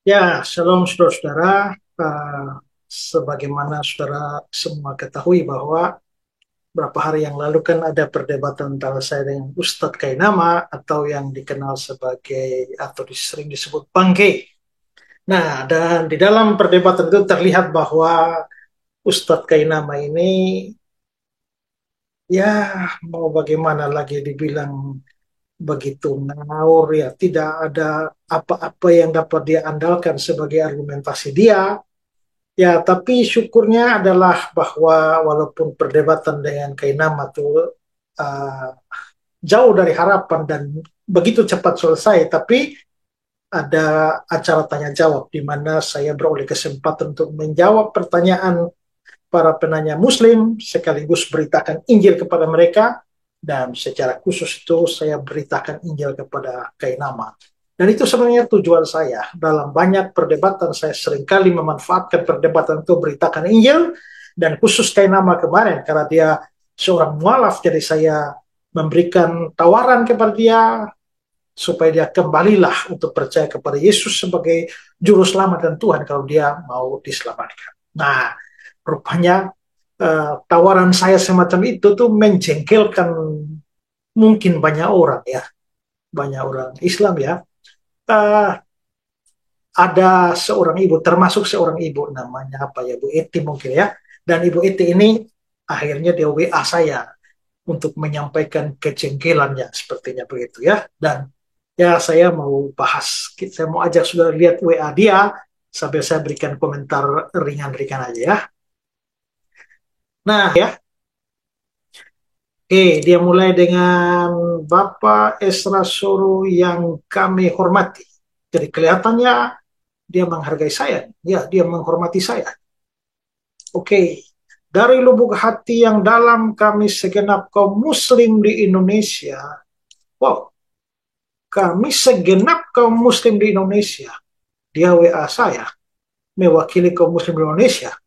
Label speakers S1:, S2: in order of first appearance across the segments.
S1: Ya, shalom saudara-saudara. Sebagaimana saudara semua ketahui bahwa beberapa hari yang lalu kan ada perdebatan antara saya dengan Ustadz Kainama atau yang dikenal sebagai atau sering disebut Bangke. Nah, dan di dalam perdebatan itu terlihat bahwa Ustadz Kainama ini ya mau bagaimana lagi dibilang begitu ngawur ya, tidak ada apa-apa yang dapat dia andalkan sebagai argumentasi dia. Ya, tapi syukurnya adalah bahwa walaupun perdebatan dengan Kainama itu uh, jauh dari harapan dan begitu cepat selesai, tapi ada acara tanya jawab di mana saya beroleh kesempatan untuk menjawab pertanyaan para penanya Muslim sekaligus beritakan Injil kepada mereka, dan secara khusus itu saya beritakan Injil kepada Kainama. Dan itu sebenarnya tujuan saya. Dalam banyak perdebatan saya seringkali memanfaatkan perdebatan itu beritakan Injil, dan khusus Kainama kemarin karena dia seorang mualaf, jadi saya memberikan tawaran kepada dia supaya dia kembalilah untuk percaya kepada Yesus sebagai juru selamat dan Tuhan kalau dia mau diselamatkan. Nah, rupanya tawaran saya semacam itu tuh menjengkelkan mungkin banyak orang ya, banyak orang Islam ya. Uh, ada seorang ibu, termasuk seorang ibu namanya apa ya, Bu Eti mungkin ya. Dan Ibu Eti ini akhirnya dia WA saya untuk menyampaikan kejengkelannya sepertinya begitu ya. Dan ya saya mau bahas, saya mau ajak saudara lihat WA dia sambil saya berikan komentar ringan-ringan aja ya. Nah ya, dia mulai dengan Bapak Esra Soro yang kami hormati. Jadi kelihatannya dia menghargai saya, ya dia menghormati saya. Oke, dari lubuk hati yang dalam kami segenap kaum muslim di Indonesia. Wow, kami segenap kaum muslim di Indonesia. Dia WA saya, mewakili kaum muslim di Indonesia.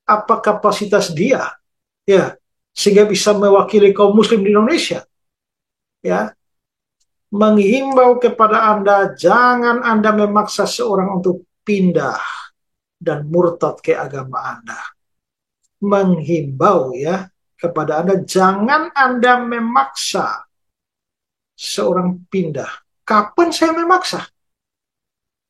S1: Apa kapasitas dia? Ya, sehingga bisa mewakili kaum muslim di Indonesia. Ya, menghimbau kepada Anda, jangan Anda memaksa seorang untuk pindah dan murtad ke agama Anda. Menghimbau ya kepada Anda, jangan Anda memaksa seorang pindah. Kapan saya memaksa?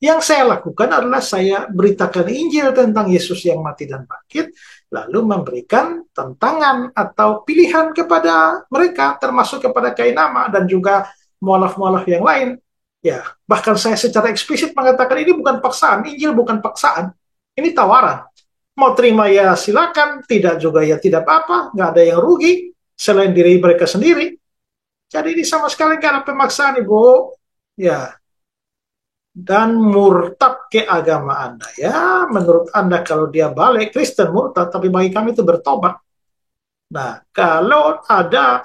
S1: Yang saya lakukan adalah saya beritakan Injil tentang Yesus yang mati dan bangkit, lalu memberikan tantangan atau pilihan kepada mereka, termasuk kepada Kainama dan juga mualaf-mualaf yang lain. Ya, bahkan saya secara eksplisit mengatakan ini bukan paksaan, Injil bukan paksaan, ini tawaran. Mau terima ya silakan, tidak juga ya tidak apa-apa, nggak ada yang rugi selain diri mereka sendiri. Jadi ini sama sekali nggak ada pemaksaan, Ibu. Ya, dan murtad ke agama Anda. Ya, menurut Anda kalau dia balik Kristen murtad, tapi bagi kami itu bertobat. Nah, kalau ada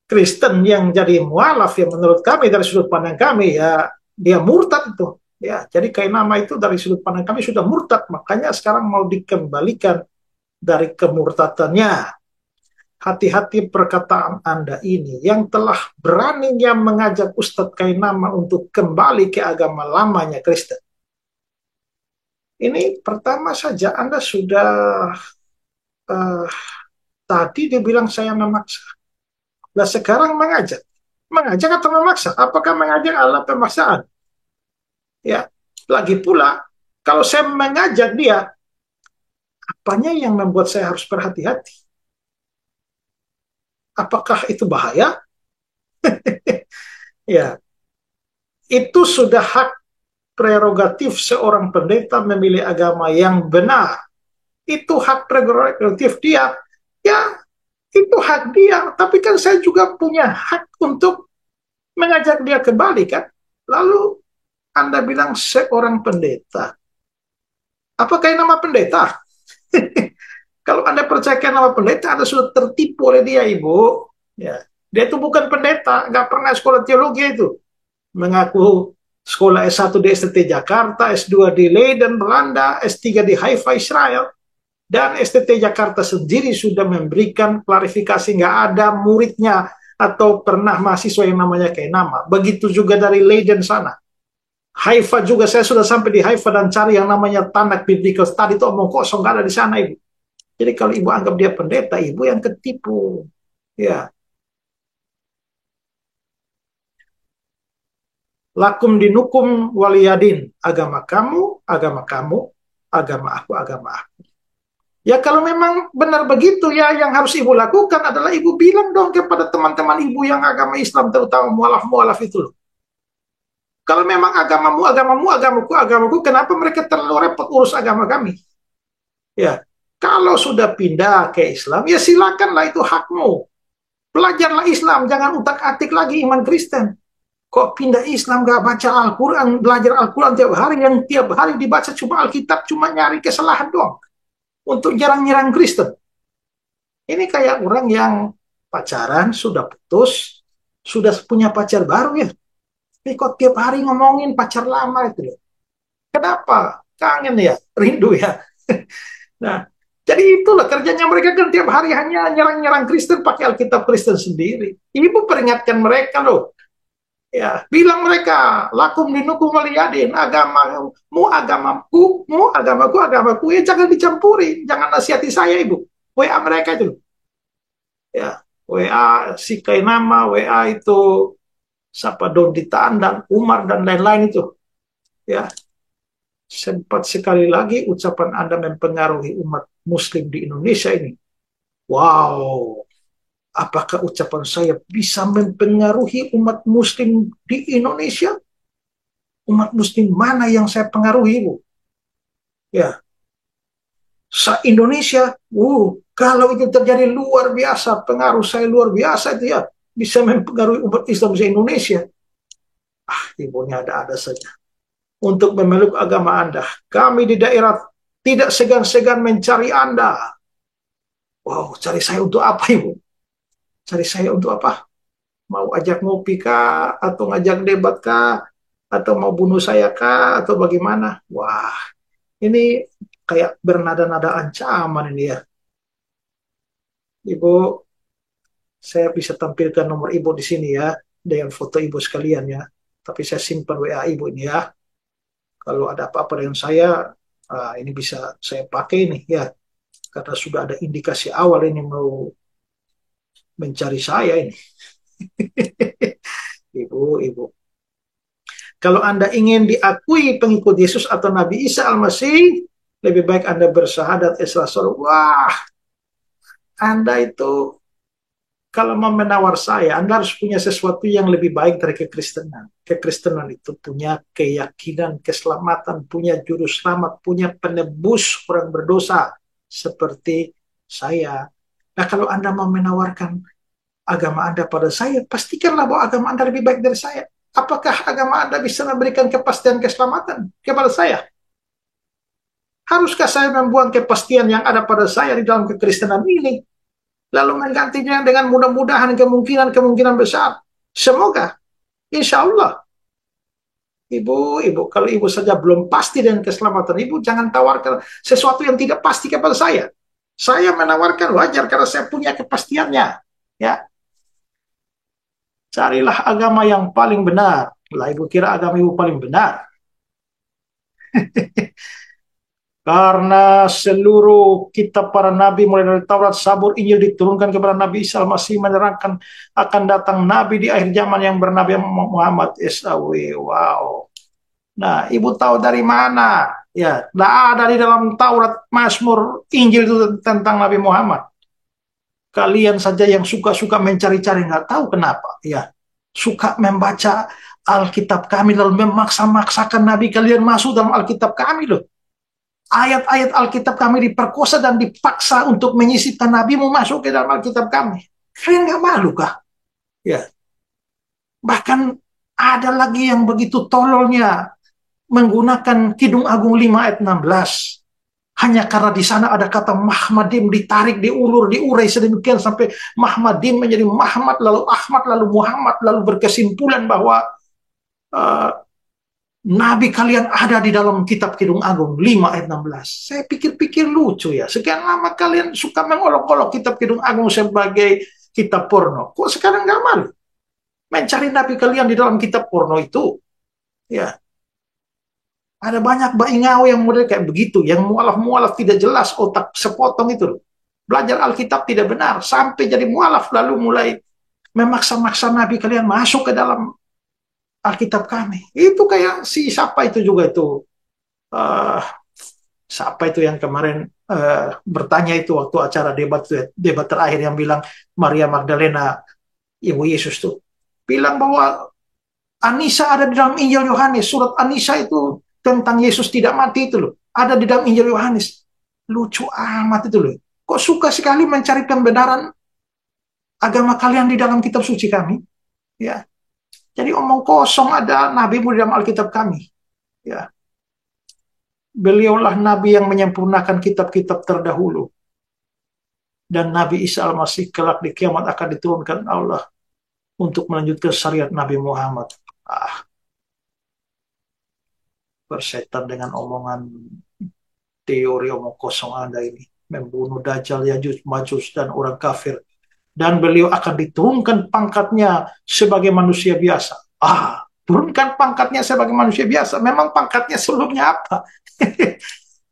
S1: Kristen yang jadi mualaf, yang menurut kami dari sudut pandang kami ya dia murtad itu. Ya, jadi Kainama itu dari sudut pandang kami sudah murtad, makanya sekarang mau dikembalikan dari kemurtadannya. Hati-hati perkataan Anda ini yang telah beraninya mengajak Ustadz Kainama untuk kembali ke agama lamanya Kristen. Ini pertama saja Anda sudah uh, tadi dibilang saya memaksa. Nah sekarang mengajak. Mengajak atau memaksa? Apakah mengajak adalah pemaksaan? Ya, lagi pula kalau saya mengajak dia, apanya yang membuat saya harus berhati-hati? Apakah itu bahaya? Ya, itu sudah hak prerogatif seorang pendeta memilih agama yang benar. Itu hak prerogatif dia. Ya, itu hak dia. Tapi kan saya juga punya hak untuk mengajak dia kembali kan. Lalu Anda bilang seorang pendeta. Apakah yang nama pendeta? Kalau Anda percayakan nama pendeta, Anda sudah tertipu oleh dia, Ibu. Ya. Dia itu bukan pendeta, nggak pernah sekolah teologi itu. Mengaku sekolah S1 di STT Jakarta, S2 di Leiden, Belanda, S3 di Haifa, Israel. Dan STT Jakarta sendiri sudah memberikan klarifikasi nggak ada muridnya atau pernah mahasiswa yang namanya Kainama. Begitu juga dari Leiden sana. Haifa juga, saya sudah sampai di Haifa dan cari yang namanya Tanakh Biblical Study itu omong kosong, nggak ada di sana ibu. Jadi kalau ibu anggap dia pendeta, ibu yang ketipu. Ya, lakum dinukum waliyadin. agama kamu, agama aku, agama aku. Ya kalau memang benar begitu ya, yang harus ibu lakukan adalah ibu bilang dong kepada teman-teman ibu yang agama Islam, terutama mualaf-mualaf itu loh. Kalau memang agamamu, agamamu, agamaku, agamaku, kenapa mereka terlalu repot urus agama kami? Ya, kalau sudah pindah ke Islam, ya silakanlah, itu hakmu. Belajarlah Islam, jangan utak-atik lagi iman Kristen. Kok pindah Islam gak baca Al-Quran, belajar Al-Quran tiap hari, yang tiap hari dibaca cuma Alkitab, cuma nyari kesalahan doang. Untuk nyerang-nyerang Kristen. Ini kayak orang yang pacaran, sudah putus, sudah punya pacar baru ya. Tapi kok tiap hari ngomongin pacar lama itu loh. Kenapa? Kangen ya, rindu ya. Nah, jadi itulah kerjanya mereka kan tiap hari hanya nyerang-nyerang Kristen pakai Alkitab Kristen sendiri. Ibu peringatkan mereka loh. Ya, bilang mereka, lakum dinukum waliyadin, agamamu, agamaku, agamaku, agamaku. Ya, jangan dicampuri, jangan nasihati saya, Ibu. WA mereka itu. Ya, WA si Kainama, WA itu siapa Doditaan dan Umar dan lain-lain itu. Ya, sempat sekali lagi ucapan Anda mempengaruhi umat Muslim di Indonesia ini. Wow, apakah ucapan saya bisa mempengaruhi umat Muslim di Indonesia? Umat Muslim mana yang saya pengaruhi, Bu? Ya, se-Indonesia, kalau itu terjadi luar biasa, pengaruh saya luar biasa itu ya, bisa mempengaruhi umat Islam di Indonesia. Ibunya ada-ada saja. Untuk memeluk agama Anda, kami di daerah tidak segan-segan mencari Anda. Wow, cari saya untuk apa, Ibu? Cari saya untuk apa? Mau ajak ngopi kah? Atau ngajak debat kah? Atau mau bunuh saya kah? Atau bagaimana? Wah, ini kayak bernada-nada ancaman ini ya. Ibu, saya bisa tampilkan nomor ibu di sini ya, dengan foto ibu sekalian ya. Tapi saya simpan WA ibu ini ya. Kalau ada apa-apa dengan saya, ini bisa saya pakai nih ya. Karena sudah ada indikasi awal ini mau mencari saya ini. Ibu. Kalau Anda ingin diakui pengikut Yesus atau Nabi Isa Al-Masih, lebih baik Anda bersahadat Islam. Wah, Anda itu kalau mau menawar saya, Anda harus punya sesuatu yang lebih baik dari kekristenan. Kekristenan itu punya keyakinan, keselamatan, punya juru selamat, punya penebus orang berdosa seperti saya. Nah, kalau Anda mau menawarkan agama Anda pada saya, pastikanlah bahwa agama Anda lebih baik dari saya. Apakah agama Anda bisa memberikan kepastian keselamatan kepada saya? Haruskah saya membuang kepastian yang ada pada saya di dalam kekristenan ini, lalu menggantinya dengan mudah-mudahan kemungkinan besar? Semoga, insya Allah. Ibu, kalau ibu saja belum pasti dengan keselamatan ibu, jangan tawarkan sesuatu yang tidak pasti kepada saya. Saya menawarkan wajar karena saya punya kepastiannya. Ya, carilah agama yang paling benar. Lah, ibu kira agama ibu paling benar? Karena seluruh kitab para nabi mulai dari Taurat, Zabur, Injil diturunkan kepada Nabi Isa Al-Masih, menerangkan akan datang nabi di akhir zaman yang bernama Muhammad SAW. Wow. Nah, ibu tahu dari mana? Ya, tidak ada di dalam Taurat, Mazmur, Injil itu tentang Nabi Muhammad. Kalian saja yang suka-suka mencari-cari, nggak tahu kenapa. Ya, suka membaca Alkitab kami lalu memaksa-maksakan Nabi kalian masuk dalam Alkitab kami loh. Ayat-ayat Alkitab kami diperkosa dan dipaksa untuk menyisipkan nabimu masuk ke dalam Alkitab kami. Kalian nggak malu kah? Ya. Bahkan ada lagi yang begitu tololnya menggunakan Kidung Agung 5 ayat 16. Hanya karena di sana ada kata Mahmadim, ditarik, diulur, diurai sedemikian sampai Mahmadim menjadi Muhammad, lalu Ahmad, lalu Muhammad, lalu berkesimpulan bahwa Nabi kalian ada di dalam kitab Kidung Agung 5 ayat 16. Saya pikir-pikir lucu ya. Sekian lama kalian suka mengolok-olok kitab Kidung Agung sebagai kitab porno. Kok sekarang nggak malu mencari Nabi kalian di dalam kitab porno itu? Ya. Ada banyak baingau yang model kayak begitu, yang mualaf-mualaf tidak jelas, otak sepotong itu loh. Belajar Alkitab tidak benar, sampai jadi mualaf, lalu mulai memaksa-maksa Nabi kalian masuk ke dalam Alkitab kami. Itu kayak si siapa itu juga itu. Uh, Siapa itu yang kemarin bertanya itu waktu acara debat terakhir yang bilang Maria Magdalena, Ibu Yesus tuh. Bilang bahwa Anisa ada di dalam Injil Yohanes. Surat Anisa itu tentang Yesus tidak mati itu loh. Ada di dalam Injil Yohanes. Lucu amat itu loh. Kok suka sekali mencari pembenaran agama kalian di dalam kitab suci kami? Ya. Jadi omong kosong, ada nabi di dalam Alkitab kami. Ya. Beliaulah nabi yang menyempurnakan kitab-kitab terdahulu. Dan Nabi Isa Al-Masih kelak di kiamat akan diturunkan Allah untuk melanjutkan syariat Nabi Muhammad. Bersetan dengan omongan teori omong kosong Anda ini. Membunuh Dajjal, Yajuj, Majus, dan orang kafir. Dan beliau akan diturunkan pangkatnya sebagai manusia biasa. Turunkan pangkatnya sebagai manusia biasa. Memang pangkatnya sebelumnya apa?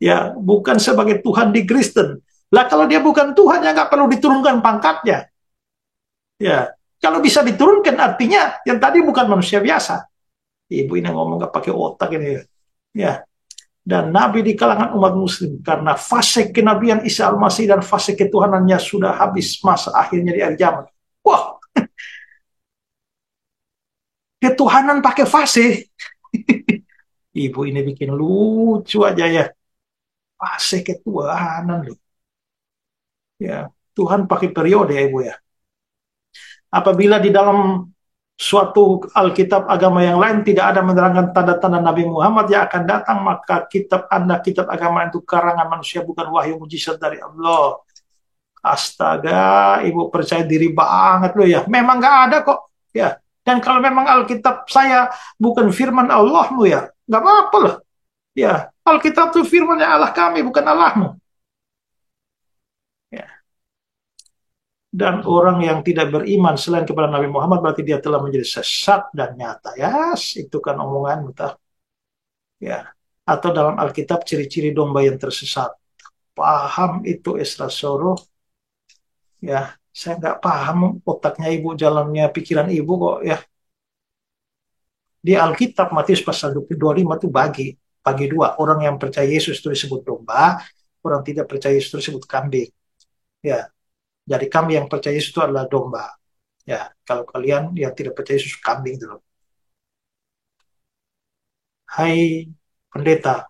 S1: Ya, bukan sebagai Tuhan di Kristen. Lah kalau dia bukan Tuhan, ya nggak perlu diturunkan pangkatnya. Ya, kalau bisa diturunkan artinya yang tadi bukan manusia biasa. Ibu ini ngomong nggak pakai otak ini. Ya, dan Nabi di kalangan umat muslim, karena fase kenabian Isa Al-Masih dan fase ketuhanannya sudah habis, masa akhirnya di akhir zaman. Wah, ketuhanan pakai fase. Ibu ini bikin lucu aja ya. Fase ketuhanan loh. Ya, Tuhan pakai periode ya Ibu ya. Apabila di dalam suatu Alkitab agama yang lain tidak ada menerangkan tanda-tanda Nabi Muhammad yang akan datang, maka kitab Anda, kitab agama itu karangan manusia, bukan wahyu mujizat dari Allah. Astaga, Ibu percaya diri banget loh ya. Memang nggak ada kok. Ya. Dan kalau memang Alkitab saya bukan firman Allahmu ya, nggak apa-apa loh. Ya, Alkitab itu firman Allah kami, bukan Allahmu. Ya. Dan orang yang tidak beriman selain kepada Nabi Muhammad berarti dia telah menjadi sesat dan nyata. Ya, itu kan omongan kita. Ya. Atau dalam Alkitab ciri-ciri domba yang tersesat. Paham itu Esra Soro? Ya, saya nggak paham otaknya Ibu, jalannya pikiran Ibu kok ya. Di Alkitab Matius pasal 25 itu bagi dua. Orang yang percaya Yesus itu disebut domba, orang tidak percaya Yesus itu disebut kambing. Ya, jadi kami yang percaya Yesus itu adalah domba. Ya, kalau kalian yang tidak percaya Yesus kambing dulu. Hai pendeta,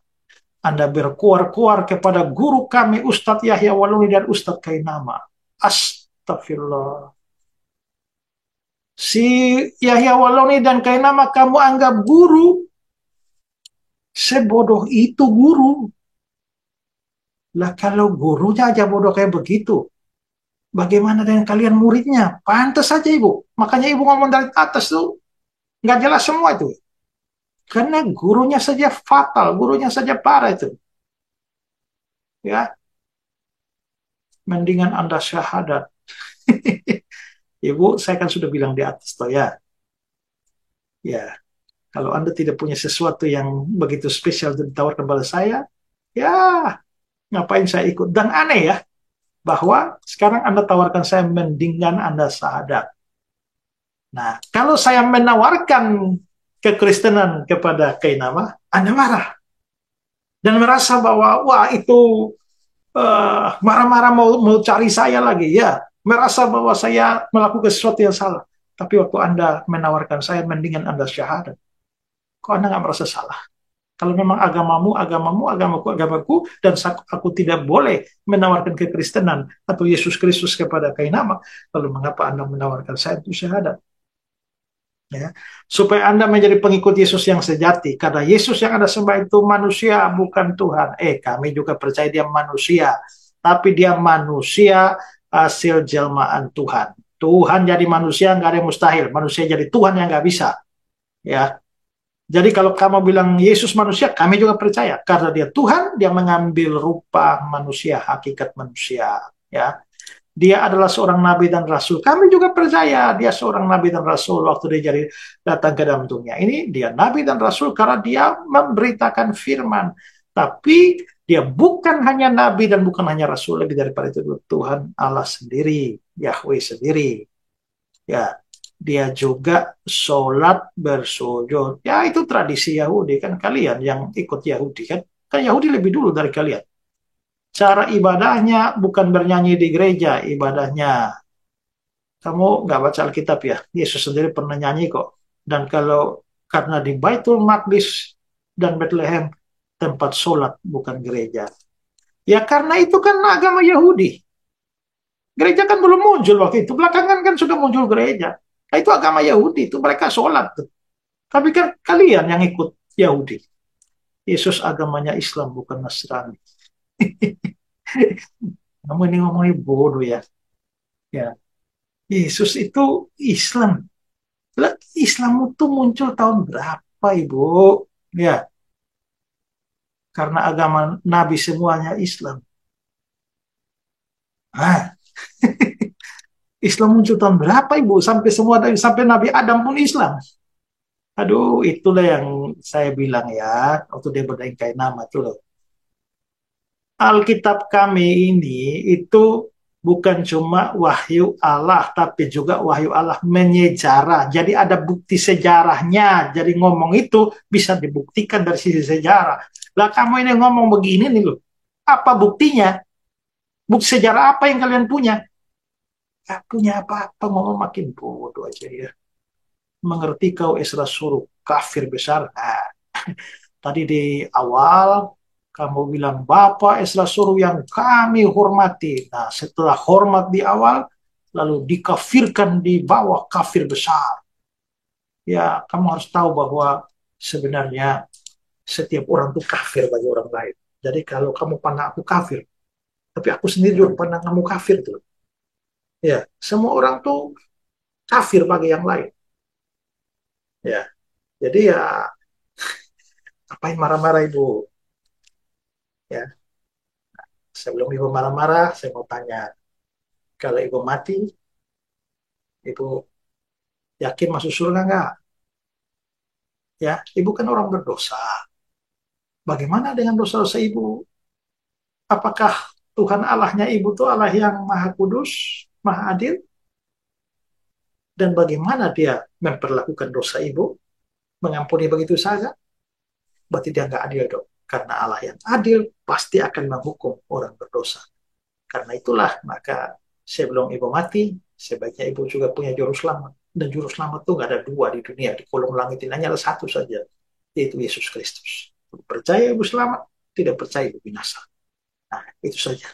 S1: Anda berkuar-kuar kepada guru kami Ustadz Yahya Waluni dan Ustadz Kainama. Astagfirullah. Si Yahya Waluni dan Kainama kamu anggap guru. Sebodoh itu guru. Lah kalau gurunya aja bodoh kayak begitu, bagaimana dengan kalian muridnya? Pantas saja Ibu. Makanya Ibu ngomong dari atas tuh nggak jelas semua itu. Karena gurunya saja fatal, gurunya saja parah itu. Ya, mendingan Anda syahadat. Ibu, saya kan sudah bilang di atas toh ya. Ya, kalau Anda tidak punya sesuatu yang begitu spesial ditawarkan kepada saya, ya ngapain saya ikut? Dan aneh ya, bahwa sekarang Anda tawarkan saya mendingan Anda syahadat. Nah, kalau saya menawarkan kekristenan kepada Kainama, Anda marah. Dan merasa bahwa, wah itu marah-marah mau cari saya lagi. Ya, merasa bahwa saya melakukan sesuatu yang salah. Tapi waktu Anda menawarkan saya, mendingan Anda syahadat. Kok Anda nggak merasa salah? Kalau memang agamamu, agamaku, dan aku tidak boleh menawarkan kekristenan atau Yesus Kristus kepada Kainama, lalu mengapa Anda menawarkan saya untuk syahadat? Ya, supaya Anda menjadi pengikut Yesus yang sejati. Karena Yesus yang Anda sembah itu manusia, bukan Tuhan. Kami juga percaya dia manusia. Tapi dia manusia hasil jelmaan Tuhan. Tuhan jadi manusia, nggak ada yang mustahil. Manusia jadi Tuhan yang nggak bisa. Ya, jadi kalau kamu bilang Yesus manusia, kami juga percaya. Karena dia Tuhan, dia mengambil rupa manusia, hakikat manusia. Ya, dia adalah seorang nabi dan rasul. Kami juga percaya dia seorang nabi dan rasul waktu dia jadi datang ke dalam dunia. Ini dia nabi dan rasul karena dia memberitakan firman. Tapi dia bukan hanya nabi dan bukan hanya rasul, lebih daripada itu Tuhan Allah sendiri, Yahweh sendiri. Ya, dia juga sholat bersujud. Ya, itu tradisi Yahudi kan, kalian yang ikut Yahudi kan. Kan Yahudi lebih dulu dari kalian. Cara ibadahnya bukan bernyanyi di gereja, ibadahnya. Kamu nggak baca Alkitab ya? Yesus sendiri pernah nyanyi kok. Dan kalau karena di Baitul Maqdis dan Bethlehem tempat sholat bukan gereja. Ya karena itu kan agama Yahudi. Gereja kan belum muncul waktu itu. Belakangan kan sudah muncul gereja. Nah, itu agama Yahudi, itu mereka sholat tuh. Tapi kan kalian yang ikut Yahudi. Yesus agamanya Islam bukan Nasrani. Kamu ini ngomongnya bodoh ya. Ya, Yesus itu Islam. Lah, Islam itu muncul tahun berapa, Ibu? Ya, karena agama Nabi semuanya Islam. Ah, Islam muncul tahun berapa, Ibu? Sampai semua sampai Nabi Adam pun Islam. Aduh, itulah yang saya bilang ya, waktu dia berdengkai nama itu loh. Alkitab kami ini itu bukan cuma wahyu Allah, tapi juga wahyu Allah menyejarah. Jadi ada bukti sejarahnya. Jadi ngomong itu bisa dibuktikan dari sisi sejarah. Lah kamu ini ngomong begini nih loh. Apa buktinya? Bukti sejarah apa yang kalian punya? Gak punya apa-apa, ngomong makin bodoh aja ya. Mengerti kau Esra suruh kafir besar. Nah, tadi di awal kamu bilang Bapak Esra suruh yang kami hormati. Nah, setelah hormat di awal, lalu dikafirkan di bawah kafir besar. Ya, kamu harus tahu bahwa sebenarnya setiap orang itu kafir bagi orang lain. Jadi kalau kamu pandang aku kafir, tapi aku sendiri juga pandang kamu kafir tuh. Ya, semua orang tuh kafir bagi yang lain. Ya, jadi ya ngapain marah-marah ibu? Ya, sebelum ibu marah-marah, saya mau tanya, kalau ibu mati, ibu yakin masuk surga nggak? Ya, ibu kan orang berdosa. Bagaimana dengan dosa-dosa ibu? Apakah Tuhan Allahnya ibu itu Allah yang maha kudus, maha adil? Dan bagaimana dia memperlakukan dosa ibu? Mengampuni begitu saja? Berarti dia nggak adil dong. Karena Allah yang adil pasti akan menghukum orang berdosa. Karena itulah, maka sebelum ibu mati, sebaiknya ibu juga punya juru selamat. Dan juru selamat itu nggak ada dua di dunia. Di kolong langit ini hanya ada satu saja, yaitu Yesus Kristus. Percaya ibu selamat, tidak percaya ibu binasa. Nah, itu saja.